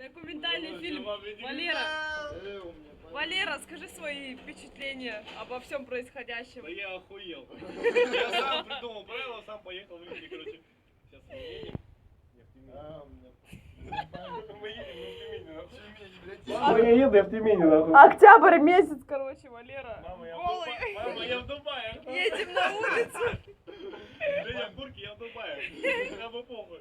Документальный фильм. Валера, скажи свои впечатления обо всем происходящем. Да я охуел. Я сам придумал правила, сам поехал в Риге, короче. Сейчас мы едем. Я еду, я в Тюмени, нахуй. Октябрь месяц, короче, Валера. Мама, голый. Мама, я в Дубае. Едем на улицу. Женя в бурке, я в Дубае. Я бы похуй.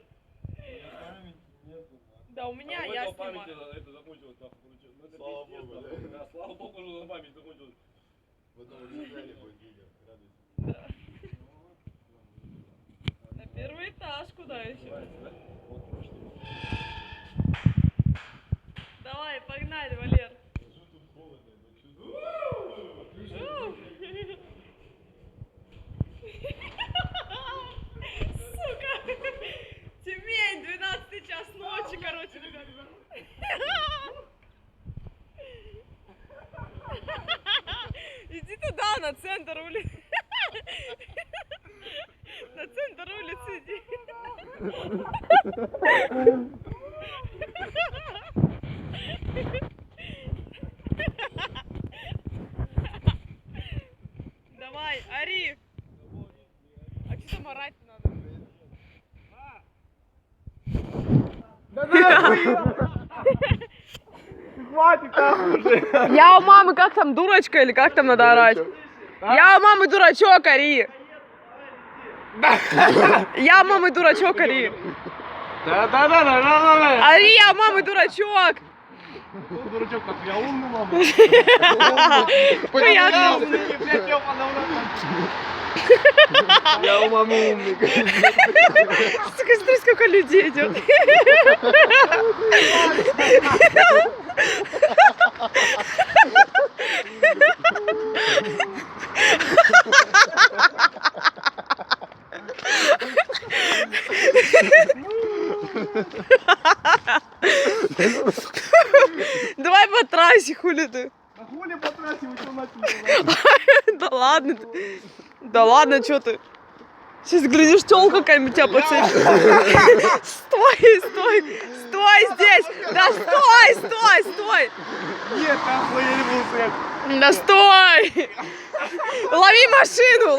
Да, у меня я снимаю. Это закончилось, нахуй, короче. Слава богу, да. Слава богу, что на память закончилось. Потом в Израиле будет видео. Да. На первый этаж куда еще? Давай, погнали, Валер. Сука! Тюмень, 12 час ночи, короче, ребят. Иди туда, на центр улицы. На центр улицы иди. Давай, ори. А что там орать надо? Хватит, нахуй уже. Я у мамы как там, дурочка или как там надо орать? Я у мамы дурачок, ори. Я у мамы дурачок, ори. Да. Ори, я у мамы дурачок. Дурачок, как я умный, мама. Понятно. Я у мамы умный. Сука, смотри, сколько людей идет. Давай по трассе, хули ты. А хули по трассе, вы что начали? Да ладно ты. Да ладно, что ты. Сейчас глядишь, тёлка какая-нибудь тебя подсечет. Стой здесь. Да стой. Нет, нахуй, я не буду стоять. Да стой. Лови машину.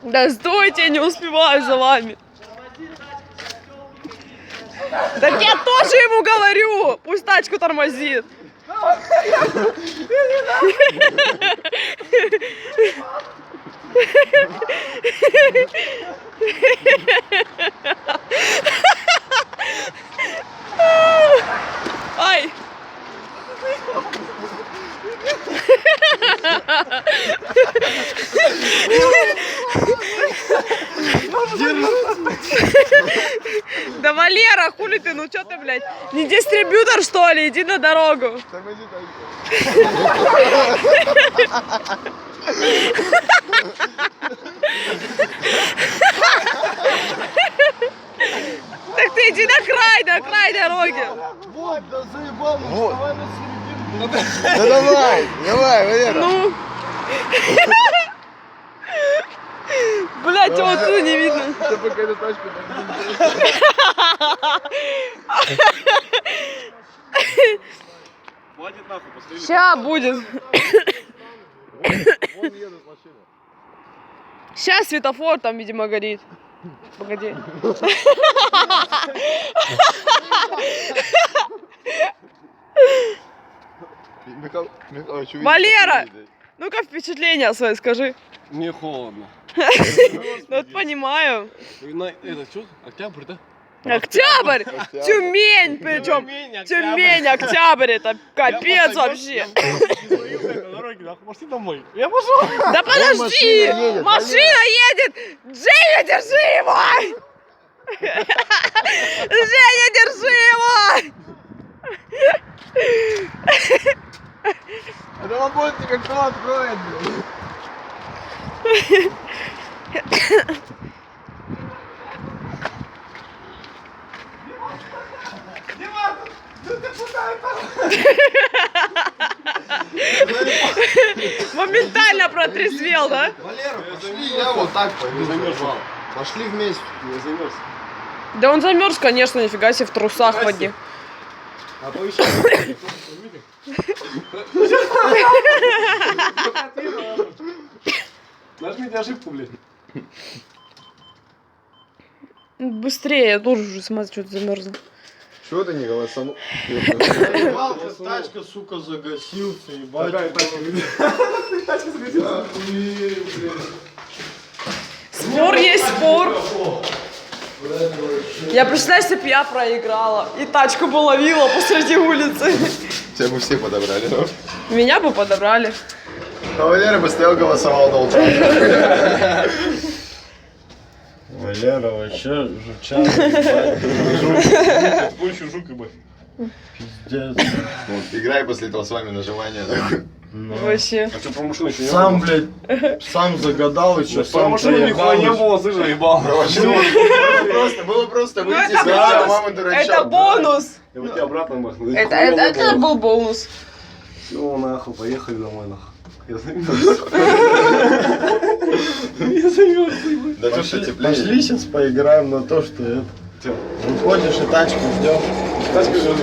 Да стойте, я не успеваю за вами. Так я тоже ему говорю, пусть тачку тормозит. Ай! Да Валера, хули ты, ну чё ты, блядь, не дистрибьютор что ли, иди на дорогу. Так ты иди на край дороги. Вот, да заебал, вот. Давай на середину. Да давай, Валера. Ну. Блять, его оттуда не видно. Да пока эту тачку Хватит нахуй, посмотри. Ща будет. Вон едут машины. Сейчас светофор там, видимо, горит. Погоди. Валера! Ну-ка впечатление свои скажи. Мне холодно. Ну вот понимаю. Это что? Октябрь, да? Октябрь! Тюмень причем. Тюмень, Октябрь, это капец вообще. Пошли домой. Я пошел. Да подожди! Машина едет! Женя, держи его! Женя, держи его! как кто откроет, блядь. Моментально протрезвел, да? Валера, пошли, я вот так пойду. Пошли вместе. Я замерз. Да он замерз, конечно, нифига себе в трусах в одних. А то еще. Нажмите ошибку, блядь. Быстрее, я тоже уже смотрю, что-то замерзла. Чего ты не голосанул? Тачка, сука, загасился, ебать. Какая тачка? Тачка загасилась. Спор есть спор. Я представляю, если бы я проиграла и тачку бы ловила посреди улицы. Тебя бы все подобрали, да? Меня бы подобрали. А Валера бы стоял, голосовал до утра. Валера вообще жучан, Больше жук, ебать. пиздец. Вот, играй после этого с вами на желание. Вообще. А что, про машину еще не Сам, блядь, сам загадал еще, Про сам машину нихуя не проебал. было, слышал, ебал. Было просто Ну выйти это из а мама бонус. дурачок. Это бонус. Я вот тебя обратно махну. Это был бонус. Все, нахуй, поехали домой, нахуй. Я замерз. Я замерз, ебать. Да то, что теплее. Пошли сейчас поиграем на то, что это. Чё? Выходишь и тачку ждешь. Тачка ждёт.